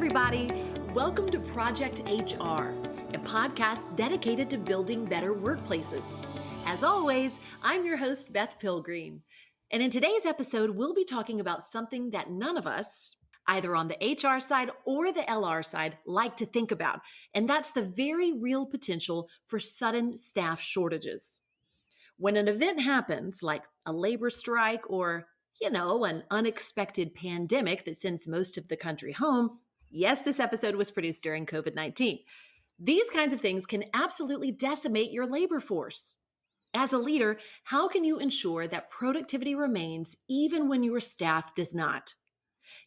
everybody. Welcome to Project HR, a podcast dedicated to building better workplaces. As always, I'm your host, Beth Pilgreen. And in today's episode, we'll be talking about something that none of us, either on the HR side or the LR side, like to think about. And that's the very real potential for sudden staff shortages. When an event happens, like a labor strike or an unexpected pandemic that sends most of the country home. Yes, this episode was produced during COVID-19. These kinds of things can absolutely decimate your labor force. As a leader, how can you ensure that productivity remains even when your staff does not?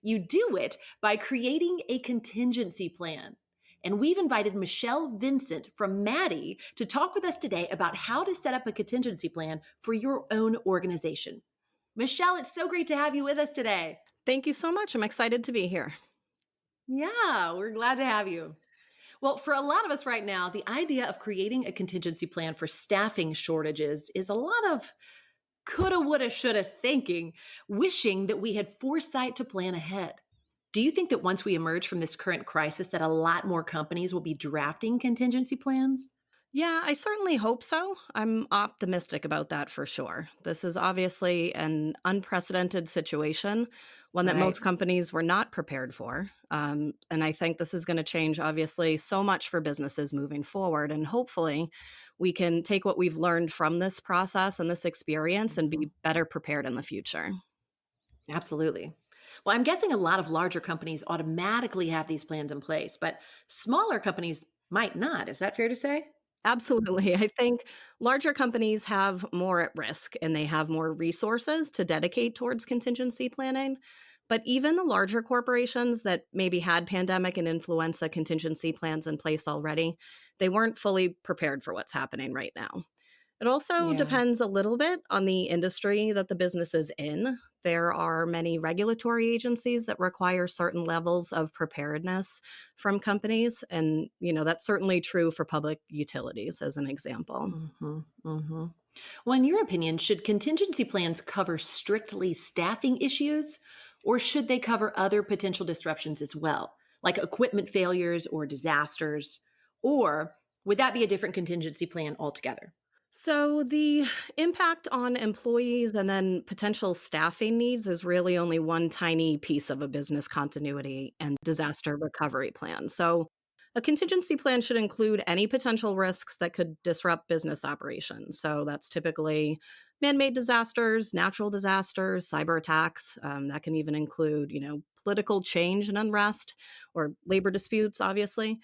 You do it by creating a contingency plan. And we've invited Michele Vincent from MADI to talk with us today about how to set up a contingency plan for your own organization. Michele, it's so great to have you with us today. Thank you so much. I'm excited to be here. Yeah, we're glad to have you. Well, for a lot of us right now, the idea of creating a contingency plan for staffing shortages is a lot of coulda, woulda, shoulda thinking, wishing that we had foresight to plan ahead. Do you think that once we emerge from this current crisis that a lot more companies will be drafting contingency plans? Yeah, I certainly hope so. I'm optimistic about that for sure. This is obviously an unprecedented situation, one that most companies were not prepared for. And I think this is going to change, obviously, so much for businesses moving forward. And hopefully, we can take what we've learned from this process and this experience and be better prepared in the future. Absolutely. Well, I'm guessing a lot of larger companies automatically have these plans in place, but smaller companies might not. Is that fair to say? Absolutely. I think larger companies have more at risk and they have more resources to dedicate towards contingency planning. But even the larger corporations that maybe had pandemic and influenza contingency plans in place already, they weren't fully prepared for what's happening right now. It also depends a little bit on the industry that the business is in. There are many regulatory agencies that require certain levels of preparedness from companies. And, that's certainly true for public utilities, as an example. Well, in your opinion, should contingency plans cover strictly staffing issues, or should they cover other potential disruptions as well, like equipment failures or disasters? Or would that be a different contingency plan altogether? So the impact on employees and then potential staffing needs is really only one tiny piece of a business continuity and disaster recovery plan. So a contingency plan should include any potential risks that could disrupt business operations. So that's typically man-made disasters, natural disasters, cyber attacks. That can even include, political change and unrest or labor disputes, obviously.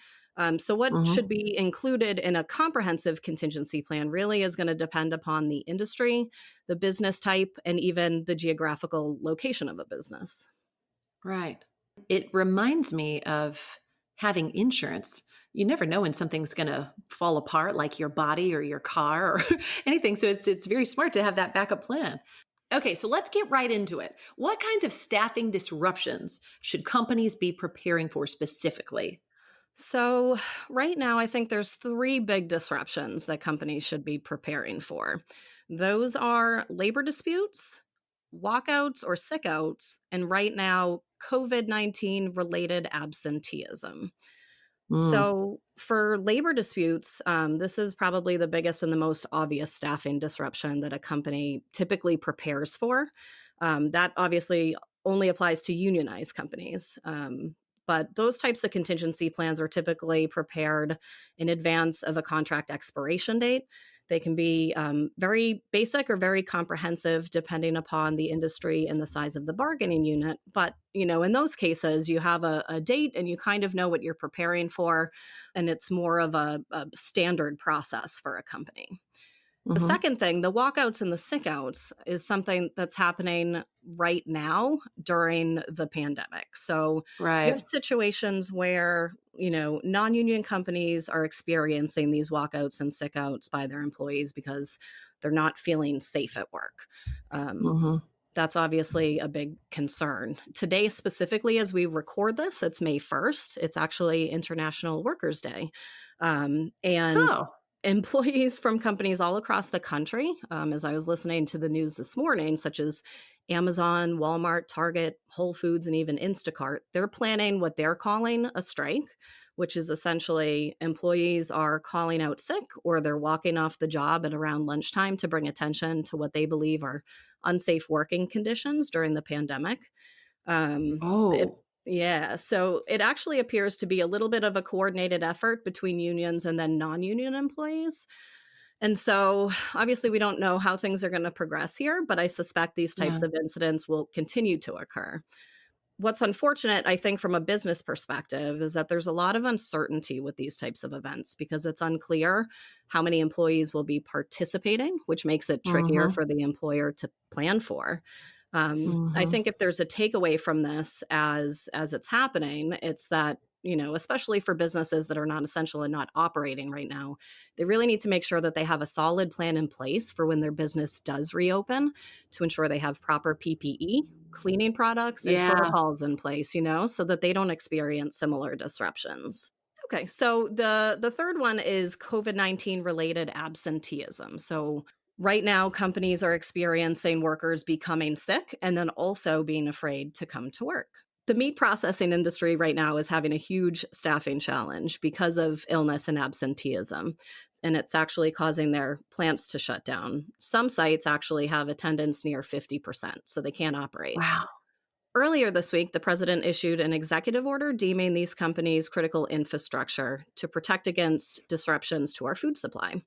So what should be included in a comprehensive contingency plan really is going to depend upon the industry, the business type, and even the geographical location of a business. Right. It reminds me of having insurance. You never know when something's going to fall apart, like your body or your car or anything. So it's very smart to have that backup plan. Okay, so let's get right into it. What kinds of staffing disruptions should companies be preparing for specifically? So right now, I think there's three big disruptions that companies should be preparing for. Those are labor disputes, walkouts or sickouts, and right now, COVID-19 related absenteeism. So for labor disputes, this is probably the biggest and the most obvious staffing disruption that a company typically prepares for. That obviously only applies to unionized companies. But those types of contingency plans are typically prepared in advance of a contract expiration date. They can be very basic or very comprehensive, depending upon the industry and the size of the bargaining unit. But, in those cases, you have a date and you kind of know what you're preparing for, and it's more of a standard process for a company. The second thing, the walkouts and the sickouts, is something that's happening right now during the pandemic. So you have situations where, non-union companies are experiencing these walkouts and sickouts by their employees because they're not feeling safe at work. That's obviously a big concern. Today, specifically, as we record this, it's May 1st. It's actually International Workers' Day. Employees from companies all across the country, as I was listening to the news this morning, such as Amazon, Walmart, Target, Whole Foods, and even Instacart, they're planning what they're calling a strike, which is essentially employees are calling out sick or they're walking off the job at around lunchtime to bring attention to what they believe are unsafe working conditions during the pandemic. It Oh, Yeah, so it actually appears to be a little bit of a coordinated effort between unions and then non-union employees. And so, obviously, we don't know how things are going to progress here, but I suspect these yeah. types of incidents will continue to occur. What's unfortunate, I think, from a business perspective, is that there's a lot of uncertainty with these types of events because it's unclear how many employees will be participating, which makes it trickier Mhm. for the employer to plan for. I Mhm. think if there's a takeaway from this as it's happening, it's that especially for businesses that are not essential and not operating right now, they really need to make sure that they have a solid plan in place for when their business does reopen to ensure they have proper PPE, cleaning products, and Yeah. protocols in place, so that they don't experience similar disruptions. Okay, so the third one is COVID-19 related absenteeism. So right now companies are experiencing workers becoming sick and then also being afraid to come to work. The meat processing industry right now is having a huge staffing challenge because of illness and absenteeism. And it's actually causing their plants to shut down. Some sites actually have attendance near 50%, so they can't operate. Wow. Earlier this week, the president issued an executive order deeming these companies critical infrastructure to protect against disruptions to our food supply.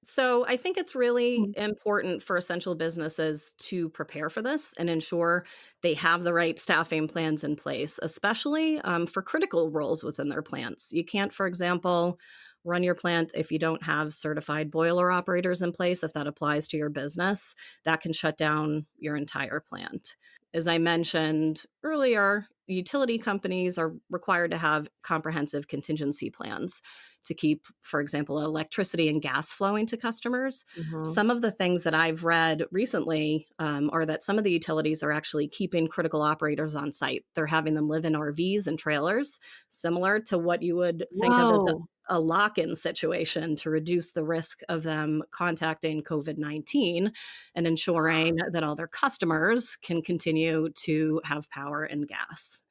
So I think it's really Mm. important for essential businesses to prepare for this and ensure they have the right staffing plans in place, especially for critical roles within their plants. You can't, for example, run your plant if you don't have certified boiler operators in place. If that applies to your business, that can shut down your entire plant. As I mentioned earlier, utility companies are required to have comprehensive contingency plans to keep, for example, electricity and gas flowing to customers. Mhm. Some of the things that I've read recently are that some of the utilities are actually keeping critical operators on site. They're having them live in RVs and trailers, similar to what you would think of as Whoa. a lock in situation to reduce the risk of them contacting COVID 19 and ensuring that all their customers can continue to have power and gas.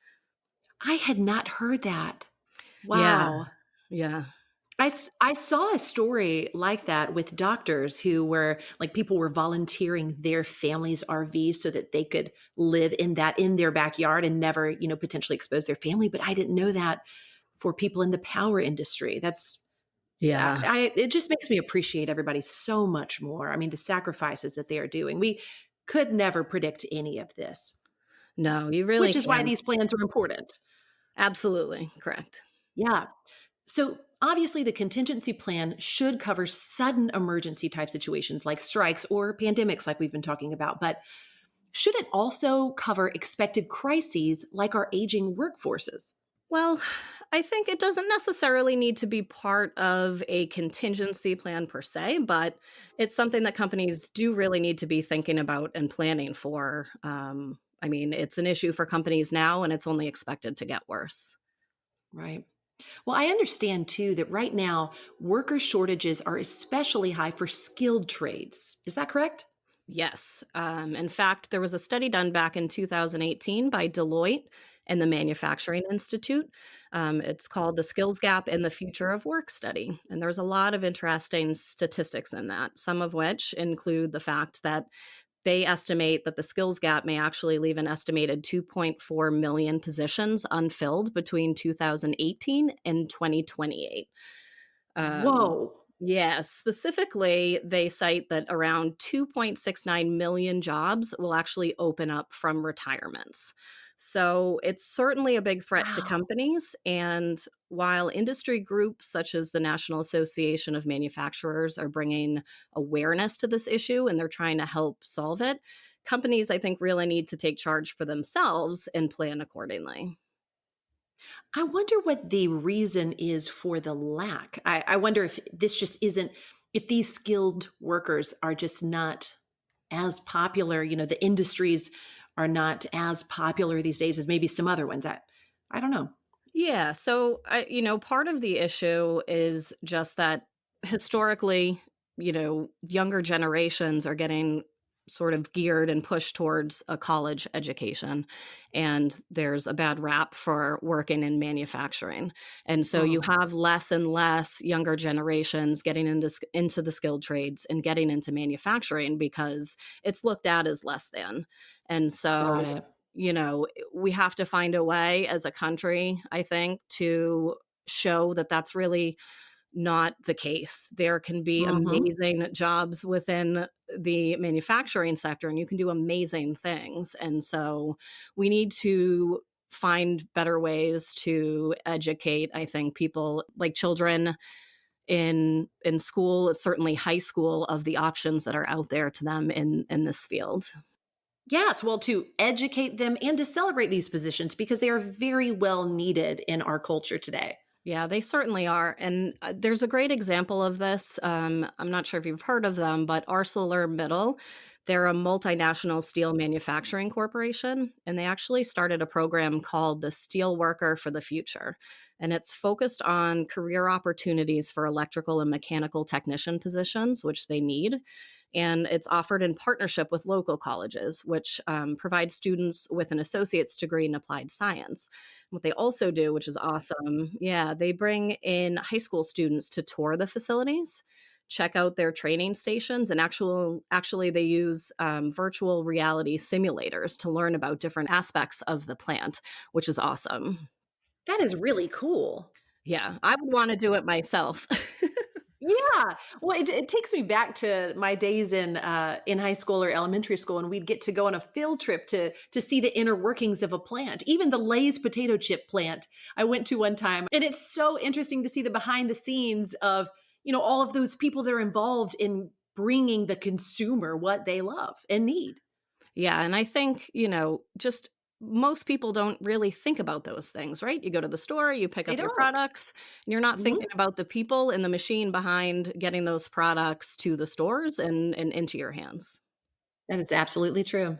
I had not heard that. Yeah. Wow. Yeah. I saw a story like that with doctors who were like people were volunteering their family's RVs so that they could live in their backyard and never, potentially expose their family, but I didn't know that for people in the power industry. That's Yeah. it just makes me appreciate everybody so much more. I mean, the sacrifices that they are doing. We could never predict any of this, No, you really which is why can't. these plans are important. Absolutely, correct. Yeah. So, obviously, the contingency plan should cover sudden emergency type situations like strikes or pandemics, like we've been talking about. But should it also cover expected crises like our aging workforces? Well, I think it doesn't necessarily need to be part of a contingency plan per se, but it's something that companies do really need to be thinking about and planning for. I mean, it's an issue for companies now, and it's only expected to get worse. Right. Well, I understand too that right now, worker shortages are especially high for skilled trades. Is that correct? Yes. In fact, there was a study done back in 2018 by Deloitte and the Manufacturing Institute. It's called the Skills Gap in the Future of Work study. And there's a lot of interesting statistics in that, some of which include the fact that they estimate that the skills gap may actually leave an estimated 2.4 million positions unfilled between 2018 and 2028. Um, Whoa. yeah, specifically, they cite that around 2.69 million jobs will actually open up from retirements. So it's certainly a big threat to Wow. companies. And while industry groups such as the National Association of Manufacturers are bringing awareness to this issue and they're trying to help solve it, companies, I think, really need to take charge for themselves and plan accordingly. I wonder what the reason is for the lack. I wonder if this just isn't, if these skilled workers are just not as popular, the industries are not as popular these days as maybe some other ones. I don't know. Yeah. So, part of the issue is just that historically, younger generations are getting sort of geared and pushed towards a college education. And there's a bad rap for working in manufacturing. And so you Mm. have less and less younger generations getting into the skilled trades and getting into manufacturing because it's looked at as less than. And Got so, it. we have to find a way as a country, I think, to show that that's really not the case. There can be Hmm. amazing jobs within the manufacturing sector, and you can do amazing things. And so we need to find better ways to educate, I think, people like children in school, certainly high school, of the options that are out there to them in this field. Yes, well, to educate them and to celebrate these positions because they are very well needed in our culture today. Yeah, they certainly are. And there's a great example of this. I'm not sure if you've heard of them, but ArcelorMittal, they're a multinational steel manufacturing corporation, and they actually started a program called the Steel Worker for the Future. And it's focused on career opportunities for electrical and mechanical technician positions, which they need. And it's offered in partnership with local colleges, which provides students with an associate's degree in applied science. What they also do, which is awesome, yeah, they bring in high school students to tour the facilities, check out their training stations, and actually they use virtual reality simulators to learn about different aspects of the plant, which is awesome. That is really cool. Yeah, I would want to do it myself. Yeah. Well, it takes me back to my days in high school or elementary school, and we'd get to go on a field trip to see the inner workings of a plant, even the Lay's potato chip plant. I went to one time, and it's so interesting to see the behind the scenes of all of those people that are involved in bringing the consumer what they love and need. Yeah, and I think, just most people don't really think about those things, right? You go to the store, you pick They up your don't. products, and you're not thinking Mhm. about the people and the machine behind getting those products to the stores and into your hands. That is absolutely true.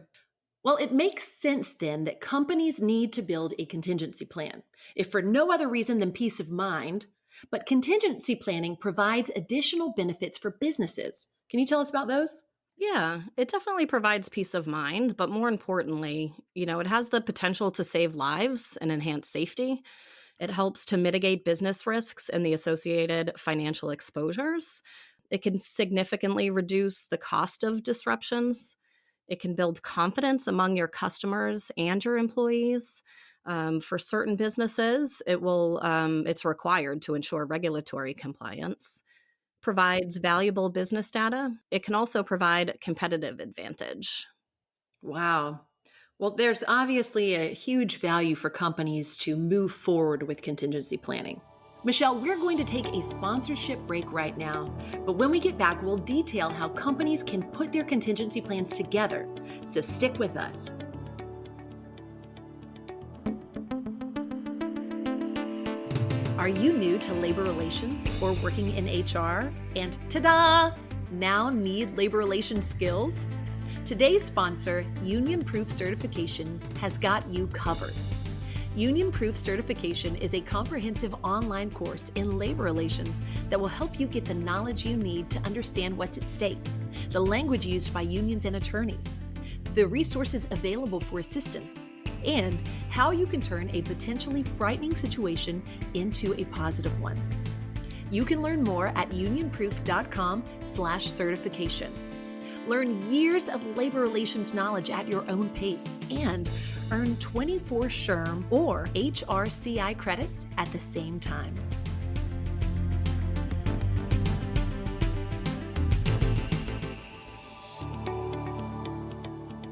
Well, it makes sense then that companies need to build a contingency plan, if for no other reason than peace of mind. But contingency planning provides additional benefits for businesses. Can you tell us about those? Yeah, it definitely provides peace of mind, but more importantly, it has the potential to save lives and enhance safety. It helps to mitigate business risks and the associated financial exposures. It can significantly reduce the cost of disruptions. It can build confidence among your customers and your employees. For certain businesses, it's required to ensure regulatory compliance. Provides valuable business data. It can also provide competitive advantage. Wow. Well, there's obviously a huge value for companies to move forward with contingency planning. Michelle, we're going to take a sponsorship break right now, but when we get back, we'll detail how companies can put their contingency plans together. So stick with us. Are you new to labor relations or working in HR? And ta-da! Now need labor relations skills? Today's sponsor, Union Proof Certification, has got you covered. Union Proof Certification is a comprehensive online course in labor relations that will help you get the knowledge you need to understand what's at stake, the language used by unions and attorneys, the resources available for assistance, and how you can turn a potentially frightening situation into a positive one. You can learn more at unionproof.com/certification. Learn years of labor relations knowledge at your own pace and earn 24 SHRM or HRCI credits at the same time.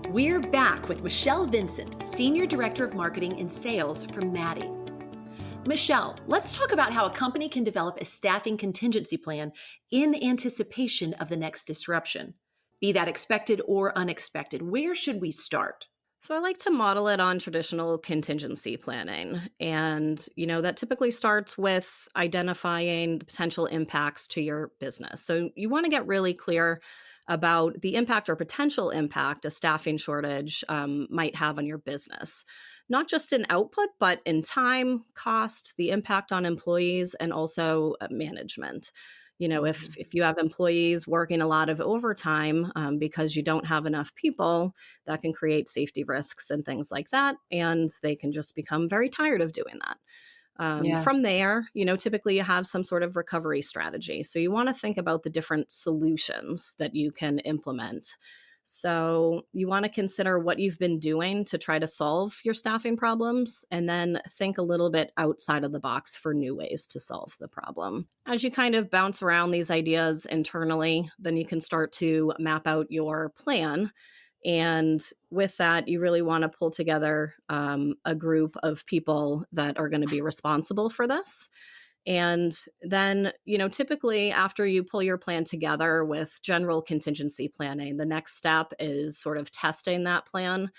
We're back with Michele Vincent, Senior Director of Marketing and Sales from MADI. Michelle, let's talk about how a company can develop a staffing contingency plan in anticipation of the next disruption, be that expected or unexpected. Where should we start? So I like to model it on traditional contingency planning. And, that typically starts with identifying the potential impacts to your business. So you want to get really clear about the impact or potential impact a staffing shortage might have on your business. Not just in output, but in time, cost, the impact on employees, and also management. Mhm. If you have employees working a lot of overtime because you don't have enough people, that can create safety risks and things like that. And they can just become very tired of doing that. Yeah. From there, typically you have some sort of recovery strategy. So you want to think about the different solutions that you can implement. So you want to consider what you've been doing to try to solve your staffing problems, and then think a little bit outside of the box for new ways to solve the problem. As you kind of bounce around these ideas internally, then you can start to map out your plan. And with that, you really want to pull together a group of people that are going to be responsible for this. And then, typically after you pull your plan together with general contingency planning, the next step is sort of testing that plan.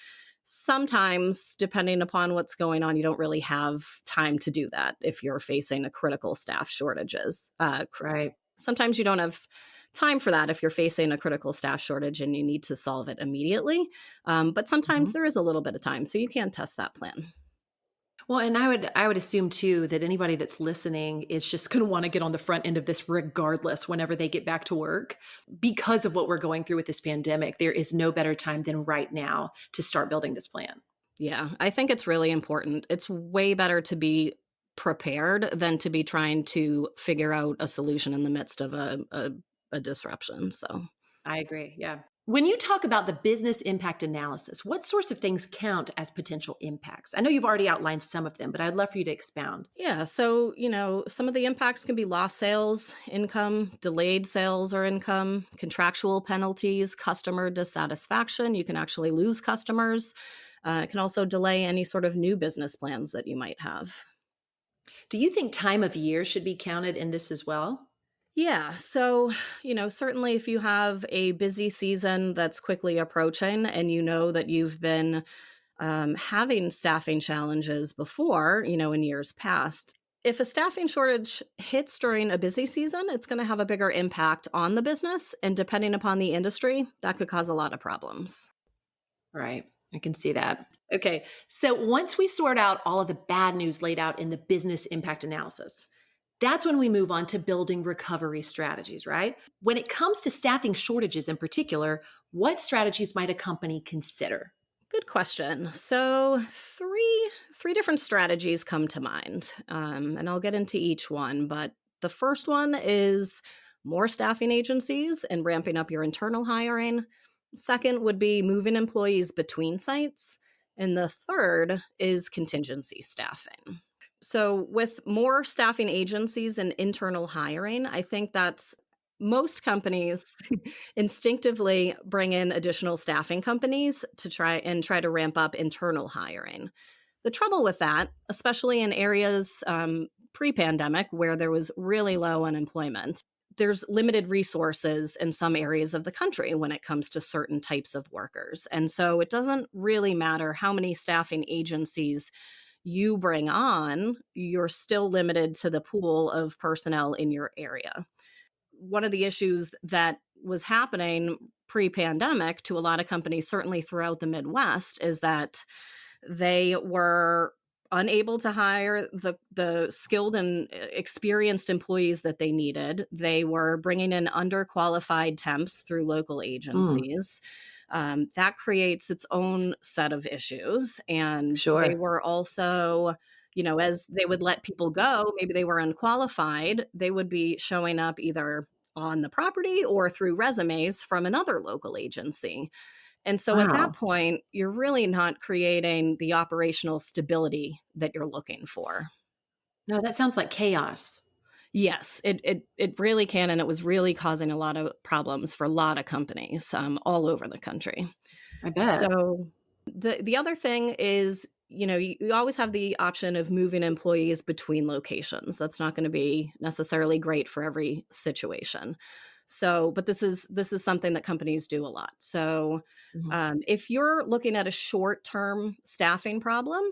Sometimes, depending upon what's going on, you don't really have time to do that if you're facing a critical staff shortages. Right. Sometimes you don't have time for that if you're facing a critical staff shortage and you need to solve it immediately. But sometimes Mhm. there is a little bit of time, so you can test that plan. Well, and I would assume too that anybody that's listening is just going to want to get on the front end of this regardless whenever they get back to work because of what we're going through with this pandemic. There is no better time than right now to start building this plan. Yeah, I think it's really important. It's way better to be prepared than to be trying to figure out a solution in the midst of a disruption. So, I agree. Yeah. When you talk about the business impact analysis, what sorts of things count as potential impacts? I know you've already outlined some of them, but I'd love for you to expound. yeah, so, some of the impacts can be lost sales, income, delayed sales or income, contractual penalties, customer dissatisfaction. You can actually lose customers. It can also delay any sort of new business plans that you might have. Do you think time of year should be counted in this as well? Yeah. So, certainly if you have a busy season that's quickly approaching and you know that you've been having staffing challenges before, in years past, if a staffing shortage hits during a busy season, it's going to have a bigger impact on the business. And depending upon the industry, that could cause a lot of problems. Right. I can see that. Okay. So once we sort out all of the bad news laid out in the business impact analysis, that's when we move on to building recovery strategies, right? When it comes to staffing shortages in particular, what strategies might a company consider? Good question. So, three different strategies come to mind, and I'll get into each one. But the first one is more staffing agencies and ramping up your internal hiring. Second would be moving employees between sites, and the third is contingency staffing. So, with more staffing agencies and internal hiring, I think that's most companies instinctively bring in additional staffing companies to try to ramp up internal hiring. The trouble with that, especially in areas pre-pandemic where there was really low unemployment, there's limited resources in some areas of the country when it comes to certain types of workers. And so it doesn't really matter how many staffing agencies you bring on, you're still limited to the pool of personnel in your area. One of the issues that was happening pre-pandemic to a lot of companies, certainly throughout the Midwest, is that they were unable to hire the skilled and experienced employees that they needed. They were bringing in underqualified temps through local Mm, agencies. That creates its own set of issues. And they sure. were also, as they would let people go, maybe they were unqualified, they would be showing up either on the property or through resumes from another local agency. And so at that Wow. point, you're really not creating the operational stability that you're looking for. No, that sounds like chaos. Yes, it really can, and it was really causing a lot of problems for a lot of companies all over the country. I bet. So the other thing is, you always have the option of moving employees between locations. That's not going to be necessarily great for every situation. So, but this is something that companies do a lot. So, Mhm. if you're looking at a short term staffing problem,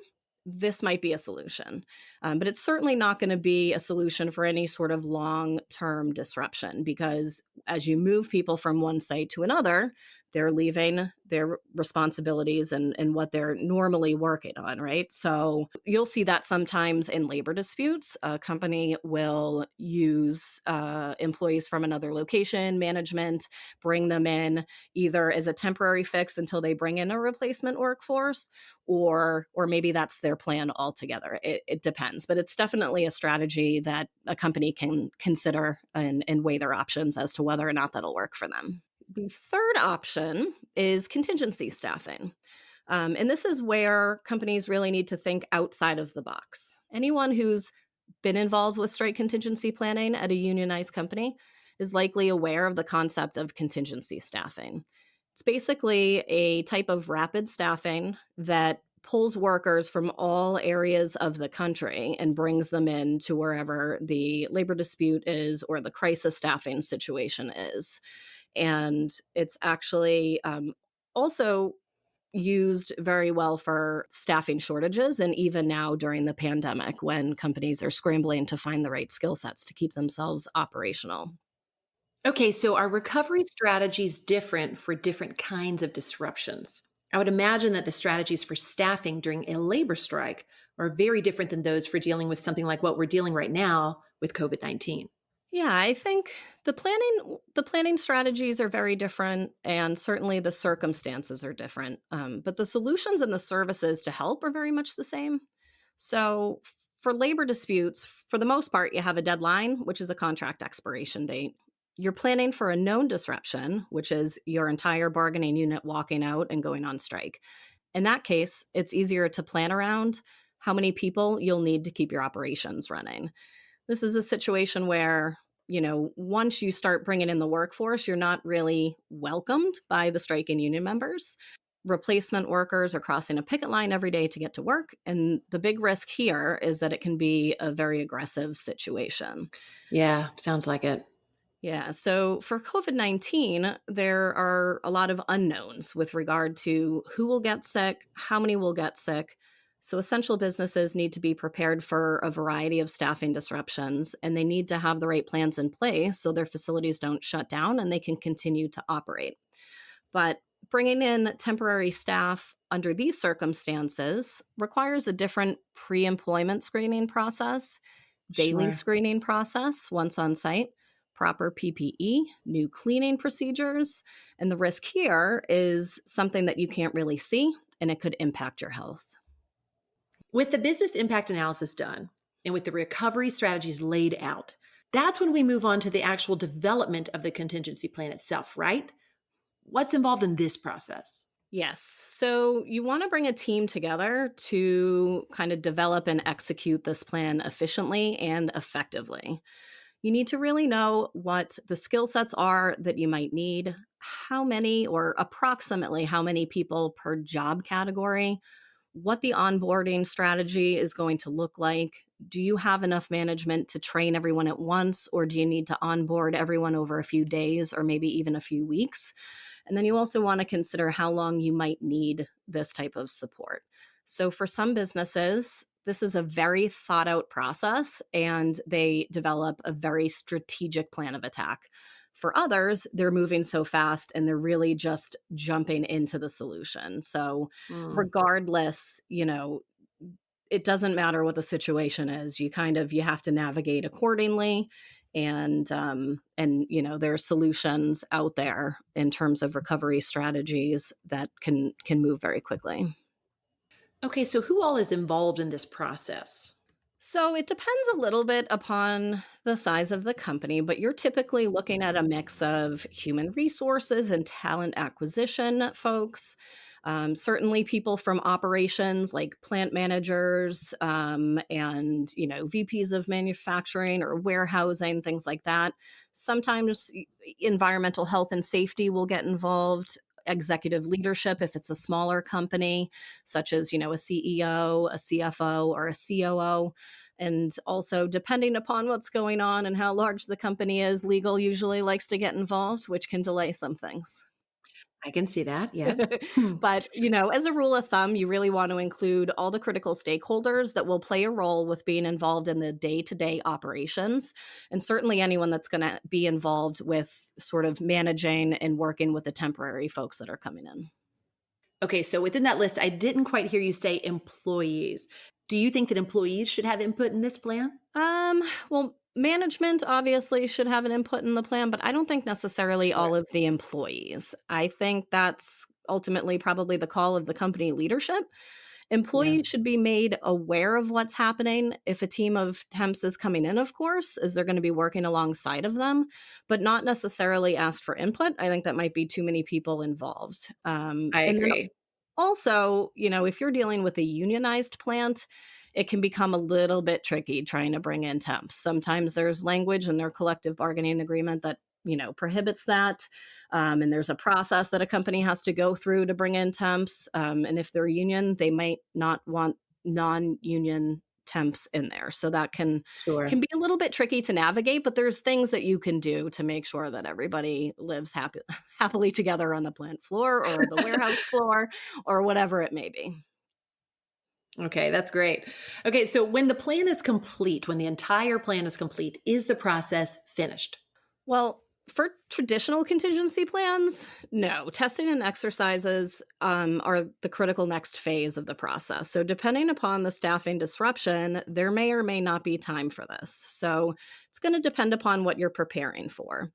this might be a solution. But it's certainly not going to be a solution for any sort of long term disruption because as you move people from one site to another, they're leaving their responsibilities and what they're normally working on, right? So you'll see that sometimes in labor disputes. A company will use employees from another location, management, bring them in either as a temporary fix until they bring in a replacement workforce, or maybe that's their plan altogether. It depends, but it's definitely a strategy that a company can consider and weigh their options as to whether or not that'll work for them. The third option is contingency staffing. And this is where companies really need to think outside of the box. Anyone who's been involved with strike contingency planning at a unionized company is likely aware of the concept of contingency staffing. It's basically a type of rapid staffing that pulls workers from all areas of the country and brings them in to wherever the labor dispute is or the crisis staffing situation is. And it's actually also used very well for staffing shortages, and even now during the pandemic when companies are scrambling to find the right skill sets to keep themselves operational. Okay, so are recovery strategies different for different kinds of disruptions? I would imagine that the strategies for staffing during a labor strike are very different than those for dealing with something like what we're dealing right now with COVID-19. Yeah, I think the planning strategies are very different, and certainly the circumstances are different. But the solutions and the services to help are very much the same. So, for labor disputes, for the most part, you have a deadline, which is a contract expiration date. You're planning for a known disruption, which is your entire bargaining unit walking out and going on strike. In that case, it's easier to plan around how many people you'll need to keep your operations running. This is a situation where, once you start bringing in the workforce, you're not really welcomed by the striking union members. Replacement workers are crossing a picket line every day to get to work. And the big risk here is that it can be a very aggressive situation. Yeah, sounds like it. Yeah. So for COVID-19, there are a lot of unknowns with regard to who will get sick, how many will get sick. So essential businesses need to be prepared for a variety of staffing disruptions, and they need to have the right plans in place so their facilities don't shut down and they can continue to operate. But bringing in temporary staff under these circumstances requires a different pre employment screening process, daily Sure. screening process once on site, proper PPE, new cleaning procedures. And the risk here is something that you can't really see, and it could impact your health. With the business impact analysis done and with the recovery strategies laid out, that's when we move on to the actual development of the contingency plan itself, right? What's involved in this process? Yes. So you want to bring a team together to kind of develop and execute this plan efficiently and effectively. You need to really know what the skill sets are that you might need, how many or approximately how many people per job category, what the onboarding strategy is going to look like. Do you have enough management to train everyone at once, or do you need to onboard everyone over a few days or maybe even a few weeks? And then you also want to consider how long you might need this type of support. So for some businesses, this is a very thought out process and they develop a very strategic plan of attack. For others, they're moving so fast and they're really just jumping into the solution. So, Mm. regardless, it doesn't matter what the situation is. You have to navigate accordingly, and there are solutions out there in terms of recovery strategies that can move very quickly. Okay, so who all is involved in this process? So it depends a little bit upon the size of the company, but you're typically looking at a mix of human resources and talent acquisition folks. Certainly, people from operations like plant managers and VPs of manufacturing or warehousing, things like that. Sometimes environmental health and safety will get involved. Executive leadership, if it's a smaller company, such as a CEO, a CFO, or a COO. And also, depending upon what's going on and how large the company is, legal usually likes to get involved, which can delay some things. I can see that. Yep. Hmm. But, as a rule of thumb, you really want to include all the critical stakeholders that will play a role with being involved in the day-to-day operations, and certainly anyone that's going to be involved with sort of managing and working with the temporary folks that are coming in. Okay, so within that list, I didn't quite hear you say employees. Do you think that employees should have input in this plan? Well, management obviously should have an input in the plan, but I don't think necessarily Sure. all of the employees. I think that's ultimately probably the call of the company leadership. Yeah, Employees should be made aware of what's happening. If a team of temps is coming in, of course, is they're going to be working alongside of them, but not necessarily asked for input. I think that might be too many people involved. I And then agree. also, if you're dealing with a unionized plant, it can become a little bit tricky trying to bring in temps. Sometimes there's language in their collective bargaining agreement that, prohibits that. And there's a process that a company has to go through to bring in temps. And if they're union, they might not want non-union temps in there. So that can Sure. be a little bit tricky to navigate, but there's things that you can do to make sure that everybody lives happily together on the plant floor or the warehouse floor or whatever it may be. Okay, that's great. Okay, so when the plan is complete, when the entire plan is complete, is the process finished? Well, for traditional contingency plans, no. Testing and exercises are the critical next phase of the process. So, depending upon the staffing disruption, there may or may not be time for this. So, it's going to depend upon what you're preparing for.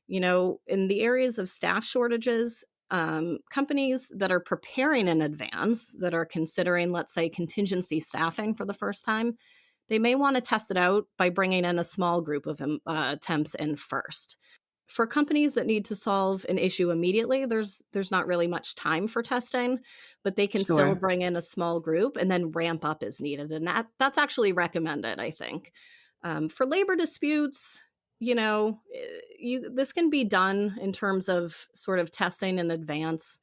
In the areas of staff shortages, companies that are preparing in advance, that are considering, let's say, contingency staffing for the first time, they may want to test it out by bringing in a small group of temps in first. For companies that need to solve an issue immediately, there's not really much time for testing, but they can still Sure. bring in a small group and then ramp up as needed, and that's actually recommended, I think. For labor disputes, this can be done in terms of sort of testing in advance,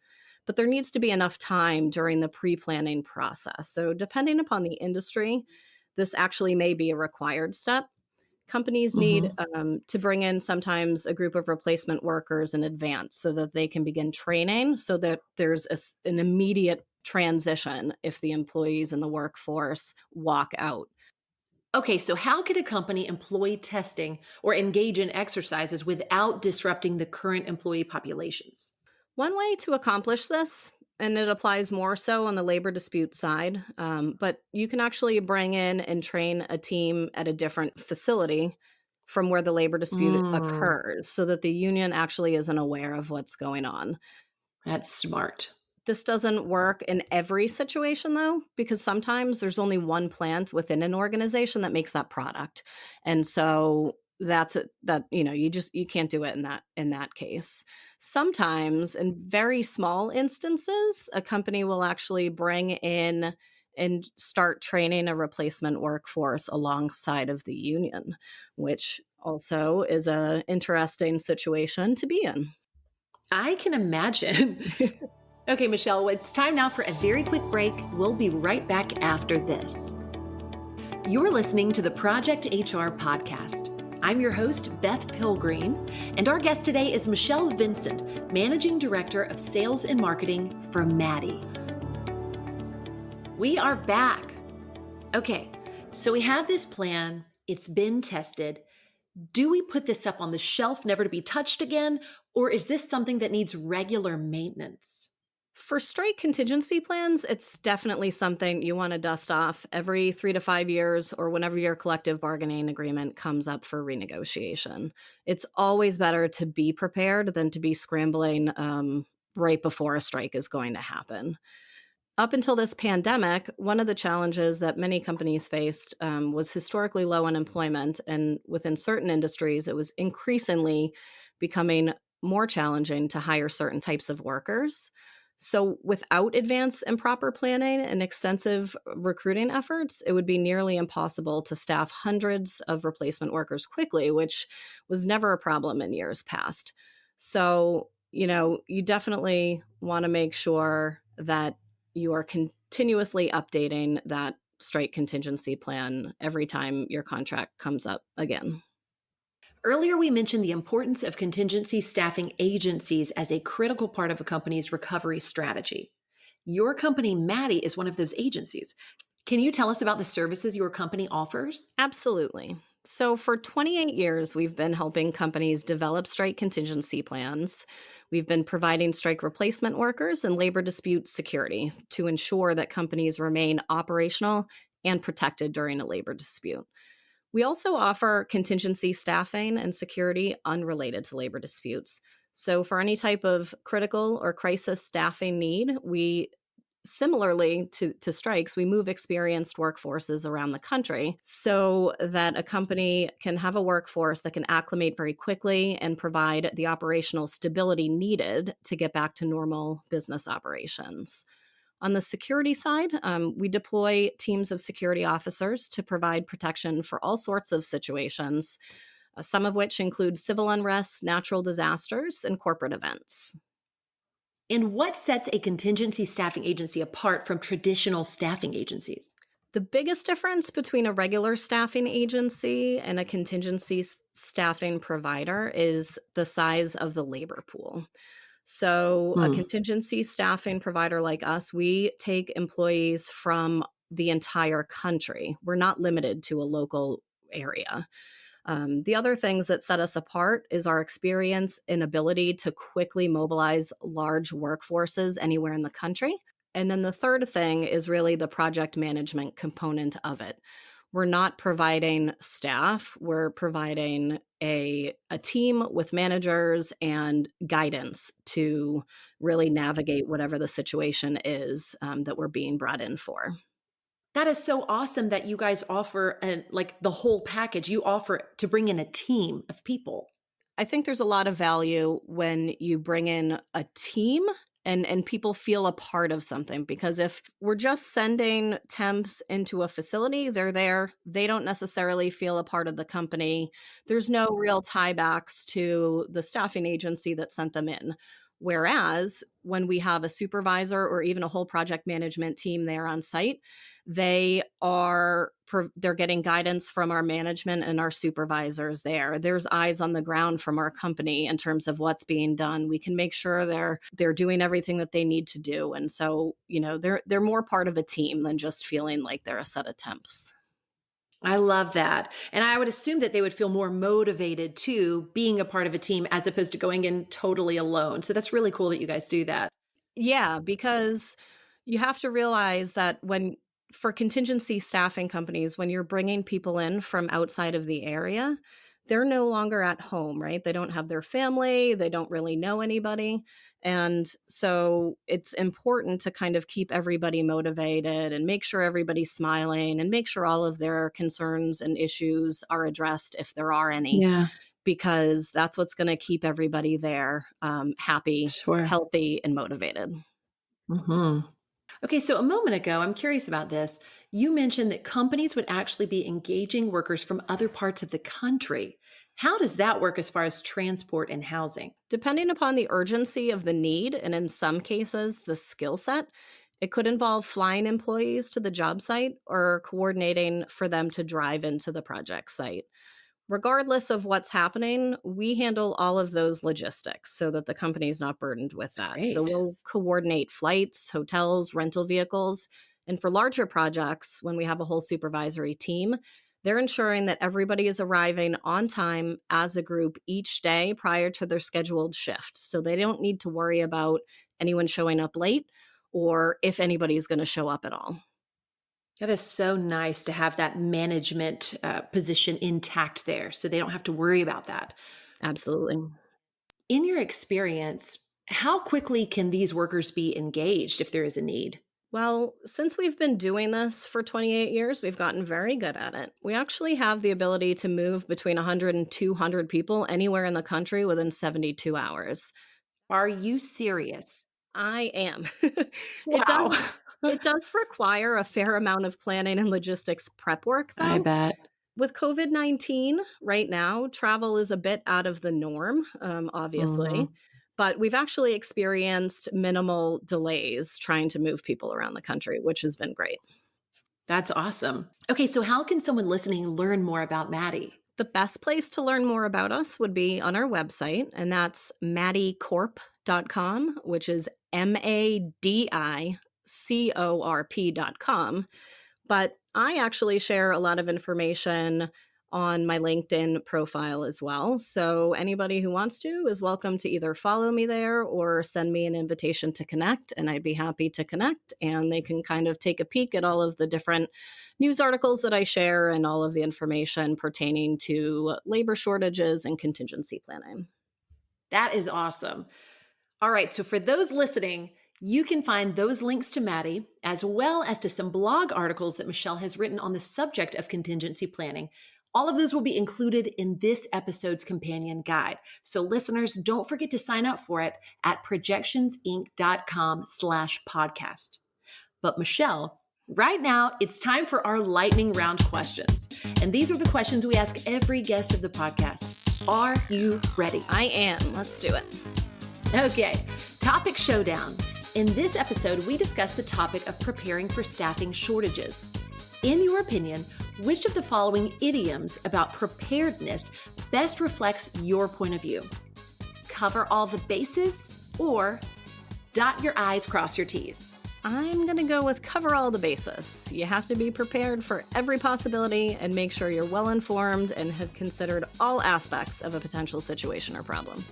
but there needs to be enough time during the pre-planning process. So, depending upon the industry, this actually may be a required step. Companies need Hmm. to bring in sometimes a group of replacement workers in advance so that they can begin training so that there's an immediate transition if the employees in the workforce walk out. Okay, so how could a company employ testing or engage in exercises without disrupting the current employee populations? One way to accomplish this, and it applies more so on the labor dispute side, but you can actually bring in and train a team at a different facility from where the labor dispute Mm, occurs so that the union actually isn't aware of what's going on. that's smart. This doesn't work in every situation though, because sometimes there's only one plant within an organization that makes that product. And so that's it, that you can't do it in that case. Sometimes in very small instances, a company will actually bring in and start training a replacement workforce alongside of the union, which also is a interesting situation to be in. I can imagine. Okay, Michelle, it's time now for a very quick break. We'll be right back after this. You're listening to the Project HR podcast. I'm your host, Beth Pilgreen, and our guest today is Michele Vincent, Managing Director of Sales and Marketing for MADI. We are back. Okay, so we have this plan. It's been tested. Do we put this up on the shelf, never to be touched again, or is this something that needs regular maintenance? For straight contingency plans, it's definitely something you want to dust off every 3 to 5 years or whenever your collective bargaining agreement comes up for renegotiation. It's always better to be prepared than to be scrambling right before a strike is going to happen. Up until this pandemic, one of the challenges that many companies faced was historically low unemployment. And within certain industries, it was increasingly becoming more challenging to hire certain types of workers. So, without advanced and proper planning and extensive recruiting efforts, it would be nearly impossible to staff hundreds of replacement workers quickly, which was never a problem in years past. So, you definitely want to make sure that you are continuously updating that strike contingency plan every time your contract comes up again. Earlier, we mentioned the importance of contingency staffing agencies as a critical part of a company's recovery strategy. Your company, MADI, is one of those agencies. Can you tell us about the services your company offers? Absolutely. So, for 28 years, we've been helping companies develop strike contingency plans. We've been providing strike replacement workers and labor dispute security to ensure that companies remain operational and protected during a labor dispute. We also offer contingency staffing and security unrelated to labor disputes. So, for any type of critical or crisis staffing need, we similarly to strikes, we move experienced workforces around the country so that a company can have a workforce that can acclimate very quickly and provide the operational stability needed to get back to normal business operations. On the security side, we deploy teams of security officers to provide protection for all sorts of situations, some of which include civil unrest, natural disasters, and corporate events. And what sets a contingency staffing agency apart from traditional staffing agencies? The biggest difference between a regular staffing agency and a contingency staffing provider is the size of the labor pool. So, a Hmm. contingency staffing provider like us, we take employees from the entire country. We're not limited to a local area. The other things that set us apart is our experience and ability to quickly mobilize large workforces anywhere in the country. And then the third thing is really the project management component of it. We're not providing staff, we're providing a team with managers and guidance to really navigate whatever the situation is that we're being brought in for. That is so awesome that you guys offer like the whole package. You offer to bring in a team of people. I think there's a lot of value when you bring in a team and people feel a part of something, because if we're just sending temps into a facility, they're there, they don't necessarily feel a part of the company. There's no real tiebacks to the staffing agency that sent them in. Whereas when we have a supervisor or even a whole project management team there on site, they're getting guidance from our management and our supervisors there. There's eyes on the ground from our company in terms of what's being done. We can make sure they're doing everything that they need to do. And so, they're more part of a team than just feeling like they're a set of temps. I love that. And I would assume that they would feel more motivated too, being a part of a team as opposed to going in totally alone. So that's really cool that you guys do that. Yeah, because you have to realize that for contingency staffing companies, when you're bringing people in from outside of the area, they're no longer at home, right? They don't have their family, they don't really know anybody. And so it's important to kind of keep everybody motivated and make sure everybody's smiling and make sure all of their concerns and issues are addressed if there are any, Yeah, because that's what's going to keep everybody there happy, sure. healthy, and motivated. Hmm. Okay, so a moment ago, I'm curious about this. You mentioned that companies would actually be engaging workers from other parts of the country. How does that work as far as transport and housing? Depending upon the urgency of the need, and in some cases, the skill set, it could involve flying employees to the job site or coordinating for them to drive into the project site. Regardless of what's happening, we handle all of those logistics so that the company is not burdened with That's that. So great. we'll coordinate flights, hotels, rental vehicles. And for larger projects, when we have a whole supervisory team, they're ensuring that everybody is arriving on time as a group each day prior to their scheduled shift. So they don't need to worry about anyone showing up late or if anybody's going to show up at all. That is so nice to have that management position intact there so they don't have to worry about that. Absolutely. In your experience, how quickly can these workers be engaged if there is a need? Well, since we've been doing this for 28 years, we've gotten very good at it. We actually have the ability to move between 100 and 200 people anywhere in the country within 72 hours. Are you serious? I am. It Wow. does it does require a fair amount of planning and logistics prep work I though. bet. With COVID-19 right now, travel is a bit out of the norm, obviously, Mhm. but we've actually experienced minimal delays trying to move people around the country, which has been great. That's awesome. Okay, so how can someone listening learn more about Maddie? The best place to learn more about us would be on our website, and that's madicorp.com, which is MADICORP.com. But I actually share a lot of information on my LinkedIn profile as well. So anybody who wants to is welcome to either follow me there or send me an invitation to connect, and I'd be happy to connect, and they can kind of take a peek at all of the different news articles that I share and all of the information pertaining to labor shortages and contingency planning. That is awesome. All right, so for those listening, you can find those links to MADI, as well as to some blog articles that Michele has written on the subject of contingency planning. All of those will be included in this episode's companion guide. So listeners, don't forget to sign up for it at projectionsinc.com/podcast. But Michele, right now, it's time for our lightning round questions. And these are the questions we ask every guest of the podcast. Are you ready? I am. Let's do it. Okay, topic showdown. In this episode, we discuss the topic of preparing for staffing shortages. In your opinion, which of the following idioms about preparedness best reflects your point of view? Cover all the bases or dot your I's, cross your T's? I'm going to go with cover all the bases. You have to be prepared for every possibility and make sure you're well informed and have considered all aspects of a potential situation or problem.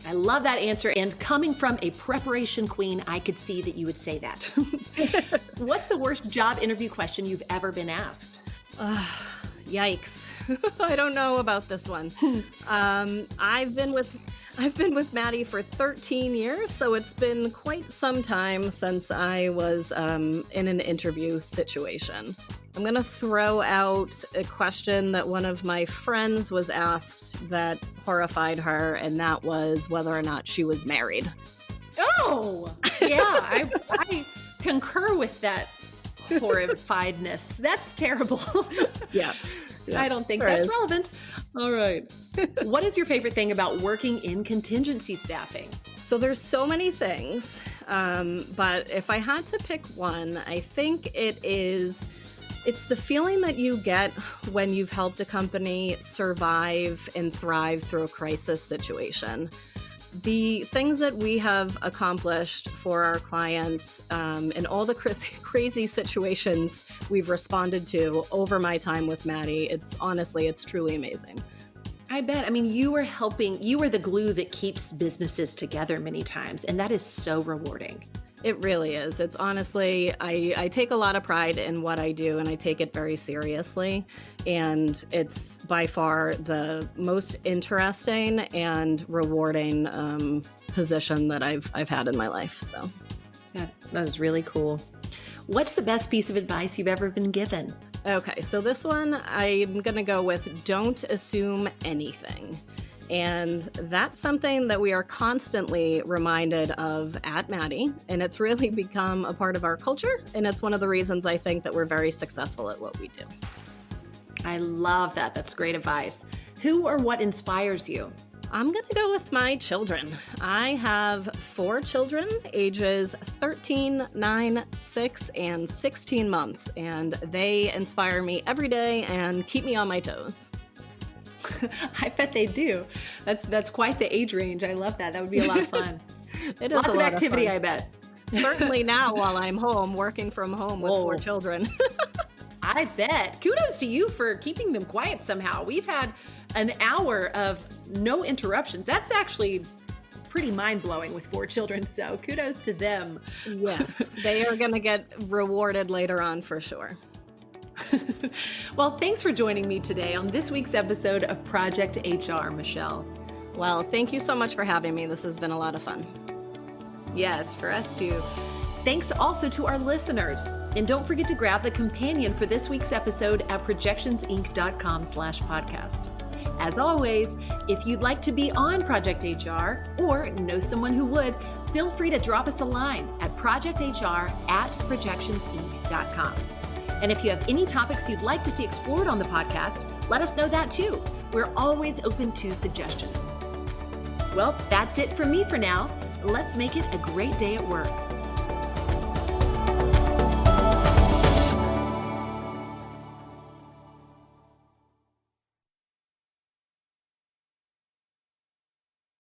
I love that answer. And coming from a preparation queen, I could see that you would say that. What's the worst job interview question you've ever been asked? Yikes. I don't know about this one. I've been with MADI for 13 years, so it's been quite some time since I was in an interview situation. I'm going to throw out a question that one of my friends was asked that horrified her, and that was whether or not she was married. Oh, yeah, I concur with that horrifiedness. That's terrible. Yeah. I don't think that's relevant. All right. What is your favorite thing about working in contingency staffing? So there's so many things, but if I had to pick one, I think it's the feeling that you get when you've helped a company survive and thrive through a crisis situation. The things that we have accomplished for our clients and all the crazy situations we've responded to over my time with MADI, it's truly amazing. I bet. I mean, you are the glue that keeps businesses together many times, and that is so rewarding. It really is. It's honestly, I take a lot of pride in what I do, and I take it very seriously. And it's by far the most interesting and rewarding position that I've had in my life. So that is really cool. What's the best piece of advice you've ever been given? Okay, so this one I'm going to go with don't assume anything. And that's something that we are constantly reminded of at MADI, and it's really become a part of our culture, and it's one of the reasons I think that we're very successful at what we do. I love that. That's great advice. Who or what inspires you? I'm going to go with my children. I have 4 children, ages 13, 9, 6, and 16 months, and they inspire me every day and keep me on my toes. I bet they do. That's quite the age range. I love that. That would be a lot of fun. It is lots a of lot activity, of fun. I bet. Certainly now while I'm home, working from home with 4 children. I bet. Kudos to you for keeping them quiet somehow. We've had an hour of no interruptions. That's actually pretty mind-blowing with 4 children, so kudos to them. Yes, they are going to get rewarded later on for sure. Well, thanks for joining me today on this week's episode of Project HR, Michele. Well, thank you so much for having me. This has been a lot of fun. Yes, for us too. Thanks also to our listeners. And don't forget to grab the companion for this week's episode at projectionsinc.com/podcast. As always, if you'd like to be on Project HR or know someone who would, feel free to drop us a line at projecthr@projectionsinc.com. And if you have any topics you'd like to see explored on the podcast, let us know that too. We're always open to suggestions. Well, that's it from me for now. Let's make it a great day at work.